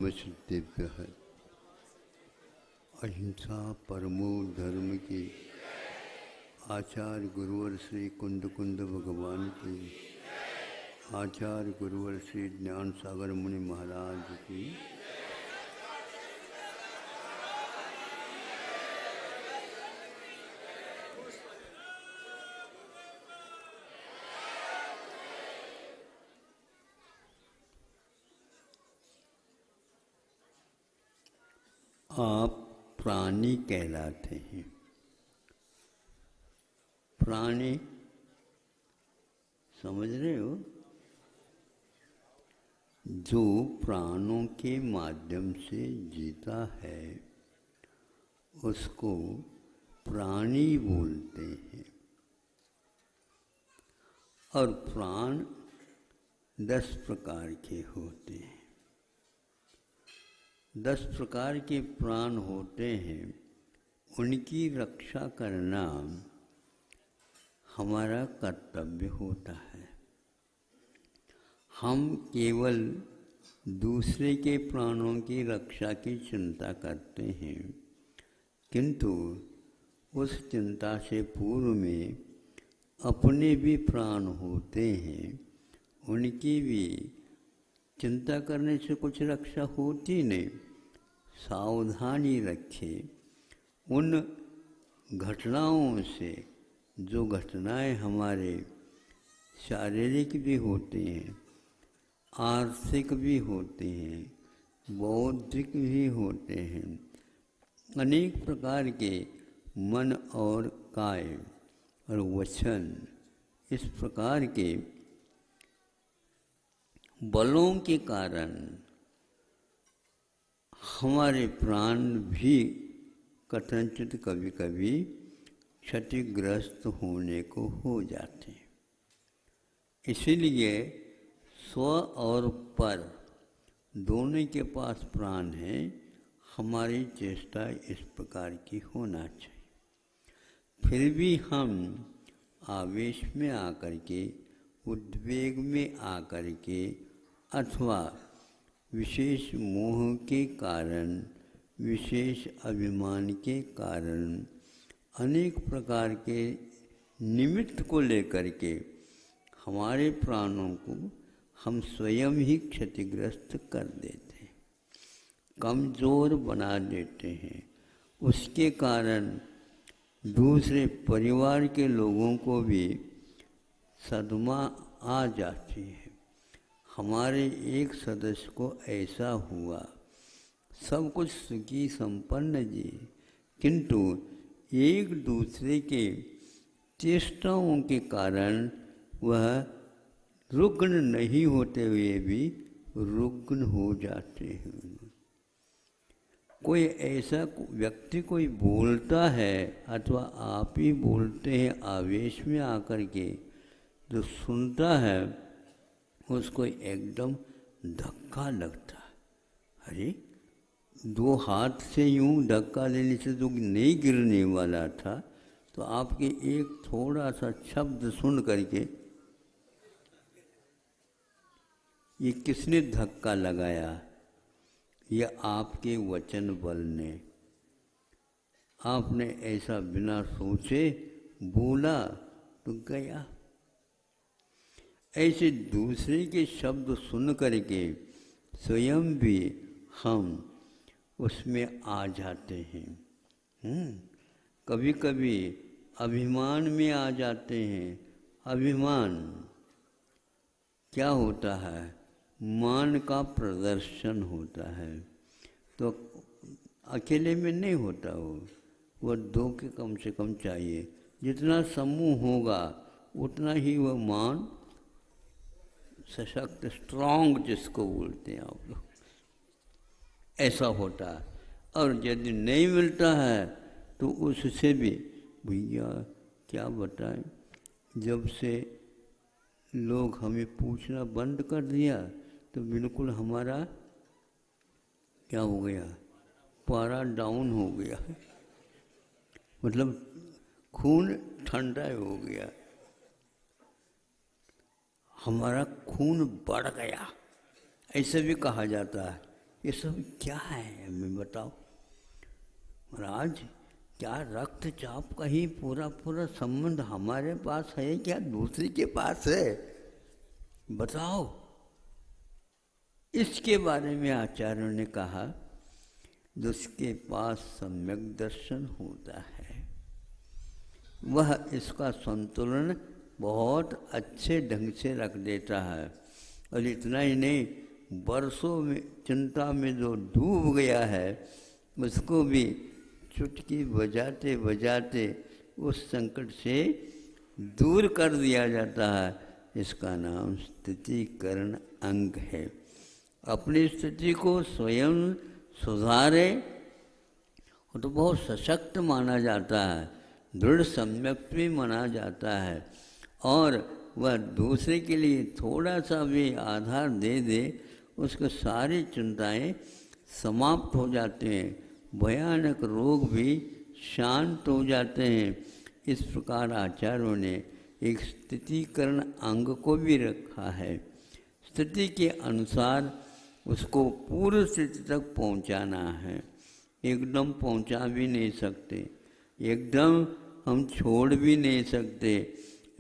वसुदेव्य है। अहिंसा परमो धर्म की आचार्य गुरुवर श्री कुंद कुंद भगवान की, आचार्य गुरुवर श्री ज्ञान सागर मुनि महाराज की। आप प्राणी कहलाते हैं। प्राणी समझ रहे हो? जो प्राणों के माध्यम से जीता है उसको प्राणी बोलते हैं। और प्राण 10 प्रकार के होते हैं। 10 प्रकार के प्राण होते हैं। उनकी रक्षा करना हमारा कर्तव्य होता है। हम केवल दूसरे के प्राणों की रक्षा की चिंता करते हैं, किंतु उस चिंता से पूर्व में अपने भी प्राण होते हैं। उनकी भी चिंता करने से कुछ रक्षा होती नहीं। सावधानी रखें उन घटनाओं से, जो घटनाएं हमारे शारीरिक भी होती हैं, आर्थिक भी होती हैं, बौद्धिक भी होते हैं। अनेक प्रकार के मन और काय और वचन, इस प्रकार के बलों के कारण हमारे प्राण भी कथनचित कभी कभी क्षतिग्रस्त होने को हो जाते हैं। इसीलिए स्व और पर दोनों के पास प्राण है। हमारी चेष्टा इस प्रकार की होना चाहिए। फिर भी हम आवेश में आकर के, उद्वेग में आकर के, अथवा विशेष मोह के कारण, विशेष अभिमान के कारण, अनेक प्रकार के निमित्त को लेकर के हमारे प्राणों को हम स्वयं ही क्षतिग्रस्त कर देते हैं, कमज़ोर बना देते हैं। उसके कारण दूसरे परिवार के लोगों को भी सदमा आ जाती है। हमारे एक सदस्य को ऐसा हुआ, सब कुछ सुखी संपन्न जी, किंतु एक दूसरे के चेष्टाओं के कारण वह रुग्ण नहीं होते हुए भी रुग्ण हो जाते हैं। कोई ऐसा व्यक्ति कोई बोलता है अथवा आप ही बोलते हैं आवेश में आकर के, जो सुनता है उसको एकदम धक्का लगता है। अरे 2 हाथ से यूं धक्का लेने से जो नहीं गिरने वाला था, तो आपके एक थोड़ा सा शब्द सुन करके ये किसने धक्का लगाया? यह आपके वचन बल ने। आपने ऐसा बिना सोचे बोला तो गया। ऐसे दूसरे के शब्द सुन करके स्वयं भी हम उसमें आ जाते हैं। कभी कभी अभिमान में आ जाते हैं। अभिमान क्या होता है? मान का प्रदर्शन होता है। तो अकेले में नहीं होता वो 2 के कम से कम चाहिए। जितना समूह होगा उतना ही वह मान सशक्त, स्ट्रांग जिसको बोलते हैं आप लोग, ऐसा होता है। और यदि नहीं मिलता है तो उससे भी, भैया क्या बताएं, जब से लोग हमें पूछना बंद कर दिया तो बिल्कुल हमारा क्या हो गया, पारा डाउन हो गया, मतलब खून ठंडा हो गया, हमारा खून बढ़ गया, ऐसे भी कहा जाता है। ये सब क्या है हमें बताओ। महाराज क्या रक्तचाप का ही पूरा पूरा संबंध हमारे पास है क्या दूसरे के पास है, बताओ। इसके बारे में आचार्यों ने कहा जिसके पास सम्यक दर्शन होता है वह इसका संतुलन बहुत अच्छे ढंग से रख देता है। और इतना ही नहीं, वर्षों में चिंता में जो डूब गया है उसको भी चुटकी बजाते बजाते उस संकट से दूर कर दिया जाता है। इसका नाम स्थितिकरण अंग है। अपनी स्थिति को स्वयं सुधारे वो तो बहुत सशक्त माना जाता है, दृढ़ सम्यक भी माना जाता है। और वह दूसरे के लिए थोड़ा सा भी आधार दे दे उसको सारी चिंताएं समाप्त हो जाते हैं, भयानक रोग भी शांत हो जाते हैं। इस प्रकार आचार्यों ने एक स्थितिकरण अंग को भी रखा है। स्थिति के अनुसार उसको पूर्व स्थिति तक पहुंचाना है। एकदम पहुंचा भी नहीं सकते, एकदम हम छोड़ भी नहीं सकते।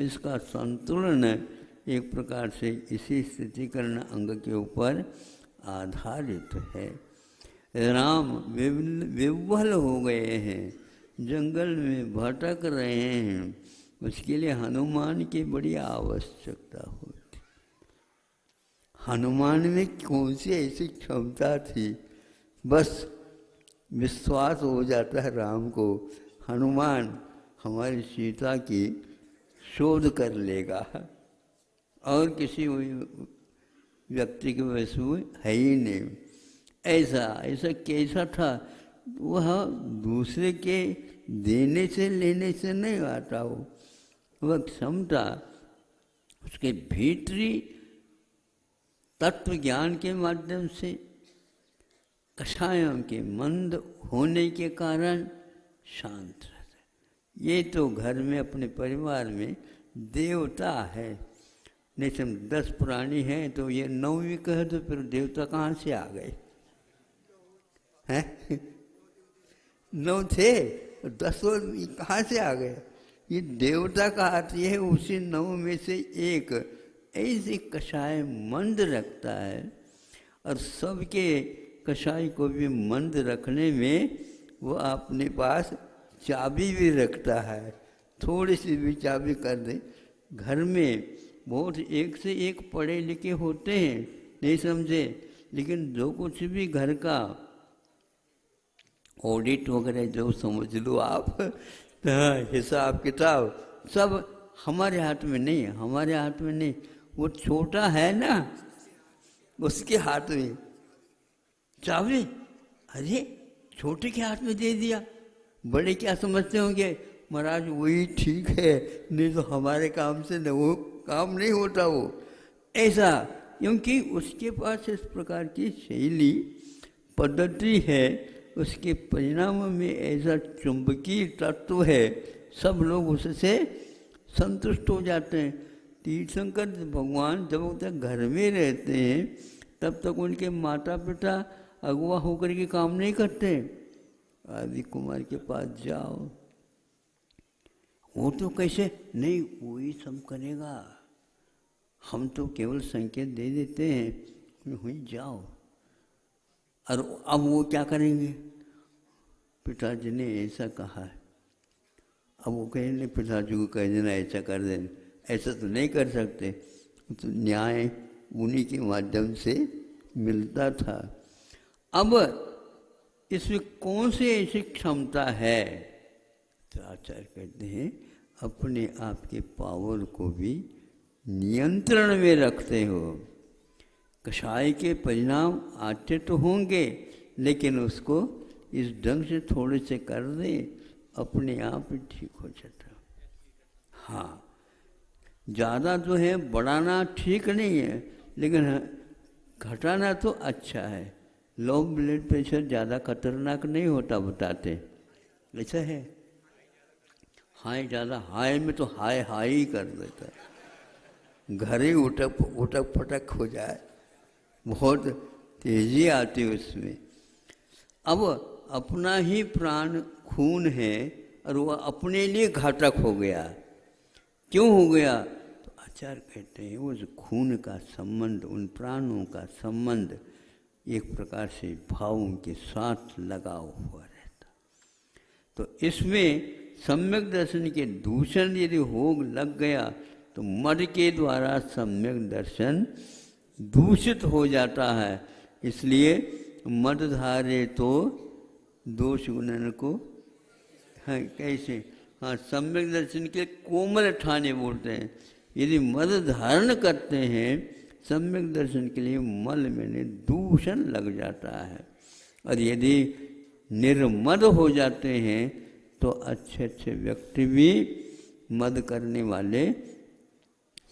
इसका संतुलन एक प्रकार से इसी स्थितिकरण अंग के ऊपर आधारित है। राम विह्वल हो गए हैं, जंगल में भटक रहे हैं, उसके लिए हनुमान की बड़ी आवश्यकता होती। हनुमान में कौन सी ऐसी क्षमता थी, बस विश्वास हो जाता है राम को, हनुमान हमारी सीता की शोध कर लेगा, और किसी व्यक्ति के वैसे है ही नहीं। ऐसा कैसा था, वह दूसरे के देने से लेने से नहीं आता हो, वह क्षमता उसके भीतरी तत्व ज्ञान के माध्यम से कषायों के मंद होने के कारण शांत रहता है। ये तो घर में अपने परिवार में देवता है। नहीं तो 10 प्राणी हैं तो ये 9वीं कहे तो फिर देवता कहाँ से आ गए हैं? 9 थे 10 कहाँ से आ गए? ये देवता का अर्थ ये है उसी 9 में से एक ऐसे कषाय मंद रखता है। और सबके कषाय को भी मंद रखने में वो अपने पास चाबी भी रखता है। थोड़ी सी भी चाबी कर दे। घर में बहुत एक से एक पढ़े लिखे होते हैं, नहीं समझे, लेकिन जो कुछ भी घर का ऑडिट वगैरह जो समझ लो आप, हिसाब किताब सब हमारे हाथ में नहीं है, हमारे हाथ में नहीं। वो छोटा है ना, उसके हाथ में चाबी, अरे छोटे के हाथ में दे दिया। बड़े क्या समझते होंगे, महाराज वही ठीक है, नहीं तो हमारे काम से न वो काम नहीं होता वो, ऐसा। क्योंकि उसके पास इस प्रकार की शैली पद्धति है, उसके परिणाम में ऐसा चुंबकीय तत्व है, सब लोग उससे संतुष्ट हो जाते हैं। तीर्थंकर भगवान जब तक घर में रहते हैं तब तक उनके माता पिता अगुआ होकर के काम नहीं करते। आदि कुमार के पास जाओ, वो तो कैसे नहीं, वही सब करेगा, हम तो केवल संकेत दे देते हैं, हुई जाओ। और अब वो क्या करेंगे, पिताजी ने ऐसा कहा है, अब वो कहेंगे पिताजी को कह देना ऐसा कर देना, ऐसा तो नहीं कर सकते। तो न्याय उन्हीं के माध्यम से मिलता था। अब इसमें कौन सी ऐसी क्षमता है, तो आचार्य कहते हैं अपने आप के पावर को भी नियंत्रण में रखते हो। कषाय के परिणाम आते तो होंगे, लेकिन उसको इस ढंग से थोड़े से कर दे, अपने आप ही ठीक हो जाता। हाँ, ज़्यादा जो है बढ़ाना ठीक नहीं है, लेकिन घटाना तो अच्छा है। लो ब्लड प्रेशर ज़्यादा खतरनाक नहीं होता बताते, ऐसा है। हाई ज़्यादा, हाई में तो हाई ही कर देता है, घर ही उठक पटक हो जाए। बहुत तेजी आती है उसमें। अब अपना ही प्राण खून है और वह अपने लिए घातक हो गया। क्यों हो गया? तो आचार्य कहते हैं उस खून का संबंध, उन प्राणों का संबंध एक प्रकार से भावों के साथ लगाव हुआ रहता। तो इसमें सम्यक दर्शन के दूषण यदि हो लग गया तो मद के द्वारा सम्यक दर्शन दूषित हो जाता है। इसलिए मद धारे तो दोष गुणन को, हाँ कैसे, हाँ सम्यक दर्शन के कोमल ठाने बोलते हैं। यदि मद धारण करते हैं सम्यक दर्शन के लिए मल में दूषण लग जाता है। और यदि निर्मद हो जाते हैं तो अच्छे अच्छे व्यक्ति भी मद करने वाले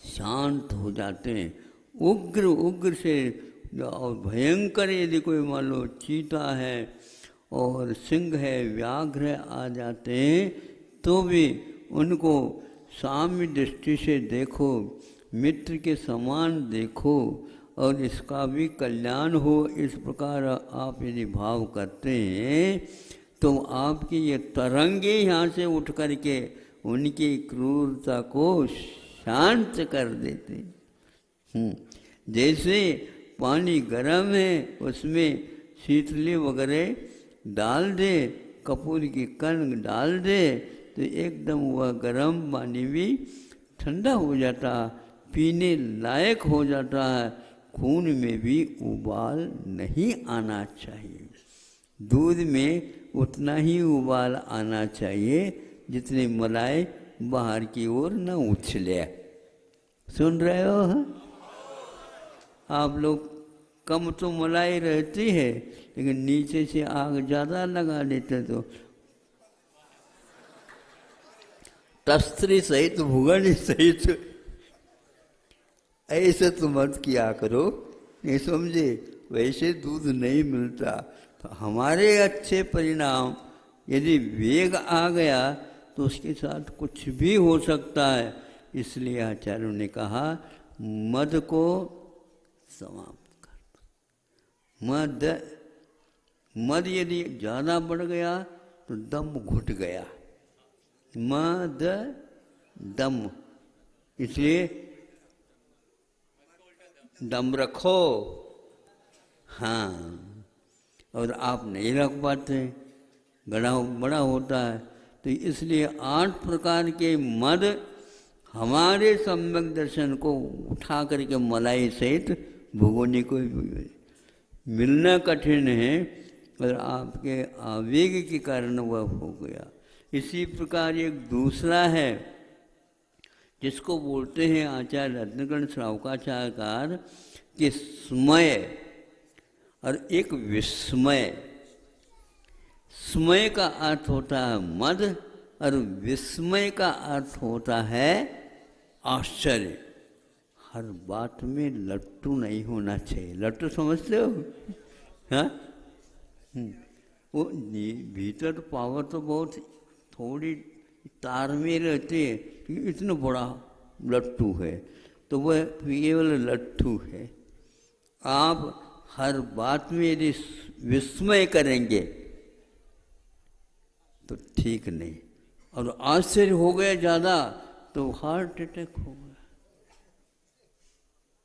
शांत हो जाते हैं। उग्र उग्र से और भयंकर यदि कोई मान लो चीता है और सिंह है, व्याघ्र आ जाते हैं तो भी उनको साम्य दृष्टि से देखो, मित्र के समान देखो और इसका भी कल्याण हो, इस प्रकार आप यदि भाव करते हैं तो आपकी ये तरंगे यहाँ से उठ कर के उनकी क्रूरता को शांत कर देते। जैसे पानी गर्म है उसमें शीतली वगैरह डाल दे, कपूर की कण डाल दे तो एकदम वह गर्म पानी भी ठंडा हो जाता, पीने लायक हो जाता है। खून में भी उबाल नहीं आना चाहिए। दूध में उतना ही उबाल आना चाहिए जितनी मलाई बाहर की ओर न उछले। सुन रहे हो? आप लोग कम तो मलाई रहती है लेकिन नीचे से आग ज़्यादा लगा देते तो तस्त्री सहित भुगन सहित ऐसे तो मत किया करो, नहीं समझे? वैसे दूध नहीं मिलता। तो हमारे अच्छे परिणाम यदि वेग आ गया तो उसके साथ कुछ भी हो सकता है। इसलिए आचार्यों ने कहा मद को समाप्त कर। मद यदि ज़्यादा बढ़ गया तो दम घुट गया। मद दम, इसलिए दम रखो। हाँ, और आप नहीं रख पाते, बड़ा होता है। तो इसलिए 8 प्रकार के मद हमारे सम्यक दर्शन को उठा करके मलाई सहित भुगोने को मिलना कठिन है और आपके आवेग के कारण वह हो गया। इसी प्रकार एक दूसरा है जिसको बोलते हैं आचार्य रत्नकर्ण श्रावकाचार्यकार कि स्मय और एक विस्मय। स्मय का अर्थ होता है मद और विस्मय का अर्थ होता है आश्चर्य। हर बात में लट्टू नहीं होना चाहिए। लट्टू समझते हो? हाँ, वो भीतर पावर तो बहुत थोड़ी तार में रहती है कि इतना बड़ा लट्टू है तो वह केवल लट्टू है। आप हर बात में यदि विस्मय करेंगे तो ठीक नहीं, और आश्चर्य हो गया ज़्यादा तो हार्ट अटैक हो गया।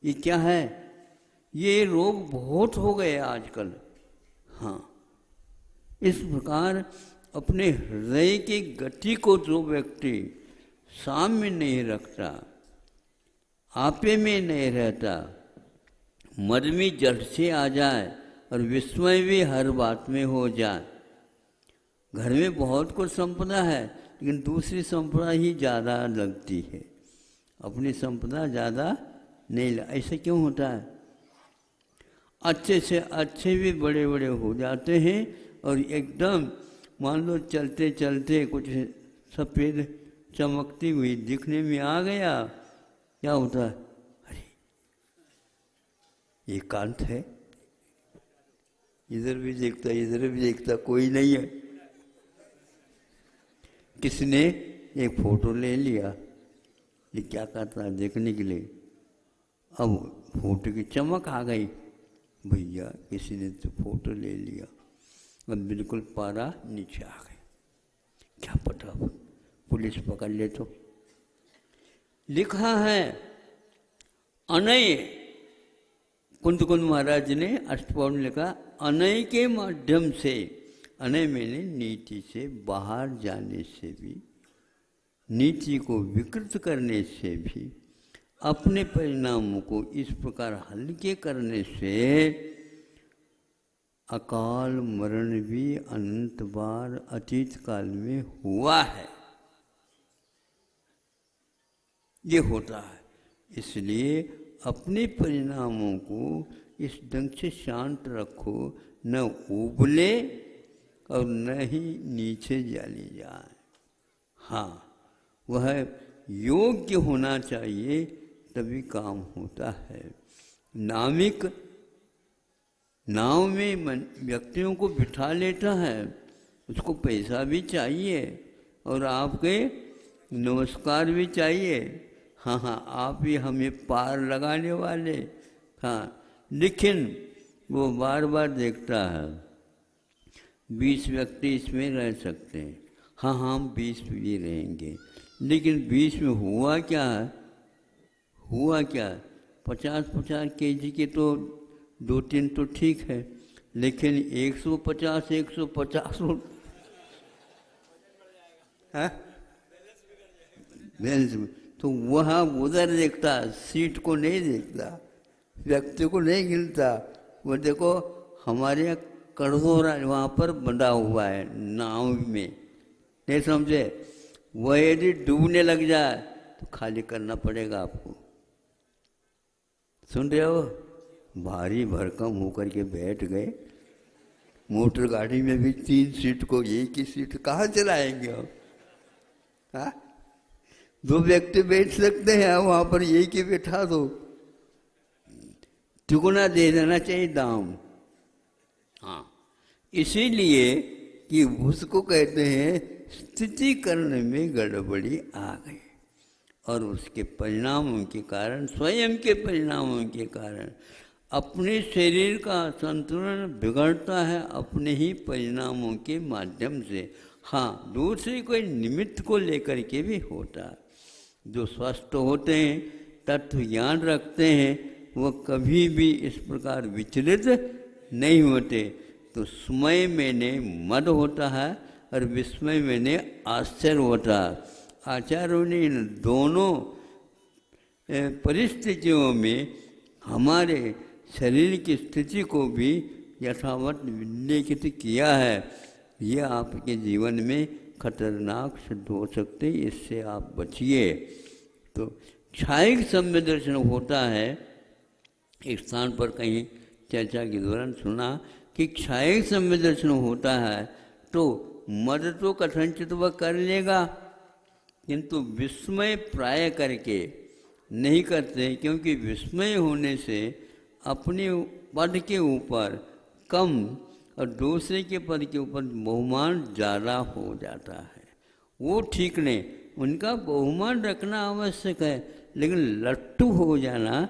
ये क्या है? ये रोग बहुत हो गए आजकल। हाँ, इस प्रकार अपने हृदय की गति को जो व्यक्ति साम्य नहीं रखता, आपे में नहीं रहता, मद में जड़ से आ जाए और विस्मय भी हर बात में हो जाए। घर में बहुत कुछ संपदा है लेकिन दूसरी संपदा ही ज़्यादा लगती है, अपनी संपदा ज़्यादा नहीं। ऐसा क्यों होता है? अच्छे से अच्छे भी बड़े बड़े हो जाते हैं और एकदम मान लो चलते चलते कुछ सफ़ेद चमकती हुई दिखने में आ गया, क्या होता है? अरे एकांत है, इधर भी देखता इधर भी देखता, कोई नहीं है। किसने एक फोटो ले लिया, ये क्या करता है देखने के लिए। अब फोटो की चमक आ गई, भैया किसी ने तो फोटो ले लिया, अब बिल्कुल पारा नीचे आ गए, क्या पता पुलिस पकड़ ले तो। लिखा है अनय, कुंद महाराज ने अष्टपौर में लिखा, अनय के माध्यम से, अनय मैंने नीति से बाहर जाने से भी, नीति को विकृत करने से भी, अपने परिणामों को इस प्रकार हल्के करने से अकाल मरण भी अनंत बार अतीत काल में हुआ है, ये होता है। इसलिए अपने परिणामों को इस ढंग से शांत रखो, न उबले और न ही नीचे चली जाए। हाँ, वह योग्य होना चाहिए, तभी काम होता है। नाविक नाव में व्यक्तियों को बिठा लेता है, उसको पैसा भी चाहिए और आपके नमस्कार भी चाहिए। हाँ हाँ, आप ही हमें पार लगाने वाले। हाँ, लेकिन वो बार बार देखता है 20 व्यक्ति इसमें रह सकते हैं, हाँ हम 20 भी रहेंगे, लेकिन 20 में हुआ क्या है, हुआ क्या, 50-50 kg के तो 2-3 तो ठीक है, लेकिन 150 हाँ बैलेंस, तो वहाँ उधर देखता, सीट को नहीं देखता, व्यक्ति को नहीं गिनता। वो देखो हमारे यहाँ कड़ोरा वहाँ पर बंधा हुआ है नाव में, नहीं समझे, वह यदि डूबने लग जाए तो खाली करना पड़ेगा आपको। सुन रहे हो, भारी भरकम होकर के बैठ गए, मोटर गाड़ी में भी 3 सीट को एक ही सीट कहाँ चलाएंगे हम? हाँ, 2 व्यक्ति बैठ सकते हैं, वहाँ पर एक ही बैठा दो, दुगुना दे देना चाहिए दाम। हाँ, इसीलिए कि उसको कहते हैं स्थितिकरण में गड़बड़ी आ गई, और उसके परिणामों के कारण, स्वयं के परिणामों के कारण अपने शरीर का संतुलन बिगड़ता है, अपने ही परिणामों के माध्यम से। हाँ, दूसरे कोई निमित्त को लेकर के भी होता है। जो स्वस्थ होते हैं, तत्व ज्ञान रखते हैं, वो कभी भी इस प्रकार विचलित नहीं होते। तो स्मय मैंने मद होता है और विस्मय मैंने आश्चर्य होता है। आचार्यों ने इन दोनों परिस्थितियों में हमारे शरीर की स्थिति को भी यथावत विलिखित किया है। ये आपके जीवन में खतरनाक सिद्ध हो सकते, इससे आप बचिए। तो क्षायिक सम्य दर्शन होता है, एक स्थान पर कहीं चर्चा के दौरान सुना कि क्षायिक सम्य दर्शन होता है तो मद तो कथनचित वह कर लेगा, किंतु विस्मय प्राय करके नहीं करते, क्योंकि विस्मय होने से अपने पद के ऊपर कम और दूसरे के पद के ऊपर बहुमान ज़्यादा हो जाता है। वो ठीक नहीं, उनका बहुमान रखना आवश्यक है, लेकिन लट्टू हो जाना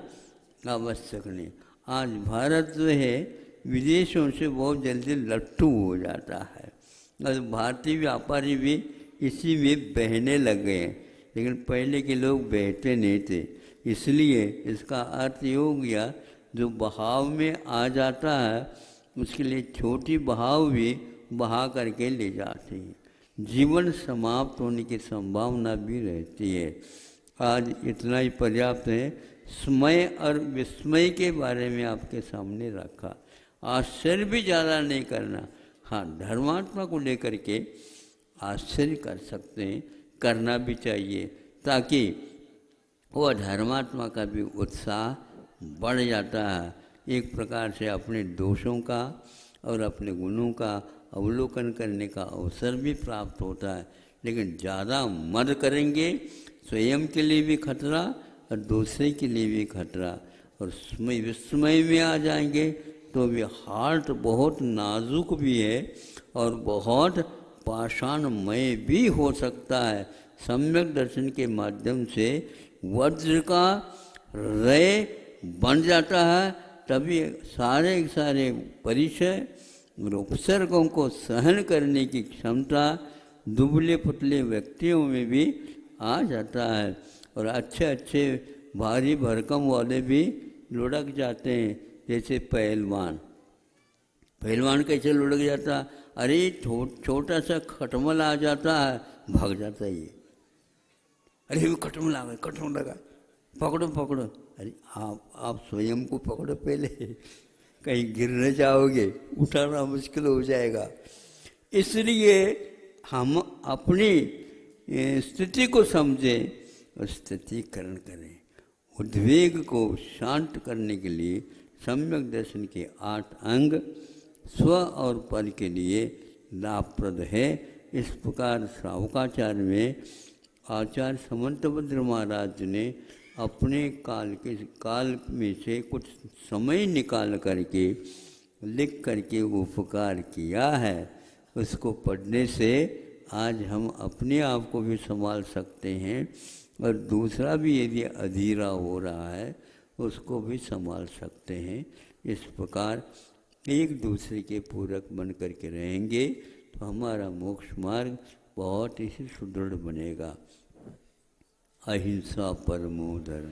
आवश्यक नहीं। आज भारत जो है विदेशों से बहुत जल्दी लट्टू हो जाता है, और भारतीय व्यापारी भी इसी में बहने लग गए हैं, लेकिन पहले के लोग बहते नहीं थे। इसलिए इसका अर्थ ये हो गया, जो बहाव में आ जाता है उसके लिए छोटी बहाव भी बहा करके ले जाते हैं, जीवन समाप्त होने की संभावना भी रहती है। आज इतना ही पर्याप्त है। स्मय और विस्मय के बारे में आपके सामने रखा, आश्चर्य भी ज़्यादा नहीं करना। हाँ, धर्मात्मा को लेकर के आश्चर्य कर सकते हैं, करना भी चाहिए, ताकि वह धर्मात्मा का भी उत्साह बढ़ जाता है। एक प्रकार से अपने दोषों का और अपने गुणों का अवलोकन करने का अवसर भी प्राप्त होता है। लेकिन ज़्यादा मद करेंगे, स्वयं के लिए भी खतरा और दूसरे के लिए भी खतरा, और विस्मय में आ जाएंगे तो भी हार्ट बहुत नाजुक भी है और बहुत पाषाणमय भी हो सकता है। सम्यक दर्शन के माध्यम से वज्र का रय बन जाता है, तभी सारे सारे परिचय और उपसर्गों को सहन करने की क्षमता दुबले पतले व्यक्तियों में भी आ जाता है। और अच्छे अच्छे भारी भरकम वाले भी लुढ़क जाते हैं, जैसे पहलवान। पहलवान कैसे लुढ़क जाता? अरे छोटा सा खटमल आ जाता है, भाग जाता है ये। अरे वो खटमल आ गया, खटमल लगा, पकड़ो पकड़ो। अरे आप स्वयं को पकड़ो पहले, कहीं गिर न जाओगे, उठाना मुश्किल हो जाएगा। इसलिए हम अपनी स्थिति को समझें और स्थितिकरण करें। उद्वेग को शांत करने के लिए सम्यक दर्शन के 8 अंग स्व और पर के लिए लाभप्रद है। इस प्रकार श्रावकाचार्य में आचार्य समंतभद्र महाराज ने अपने काल में से कुछ समय निकाल करके लिख करके उपकार किया है। उसको पढ़ने से आज हम अपने आप को भी संभाल सकते हैं और दूसरा भी यदि अधीरा हो रहा है उसको भी संभाल सकते हैं। इस प्रकार एक दूसरे के पूरक बन करके रहेंगे तो हमारा मोक्ष मार्ग बहुत ही सुदृढ़ बनेगा। अहिंसा परमो धर्म।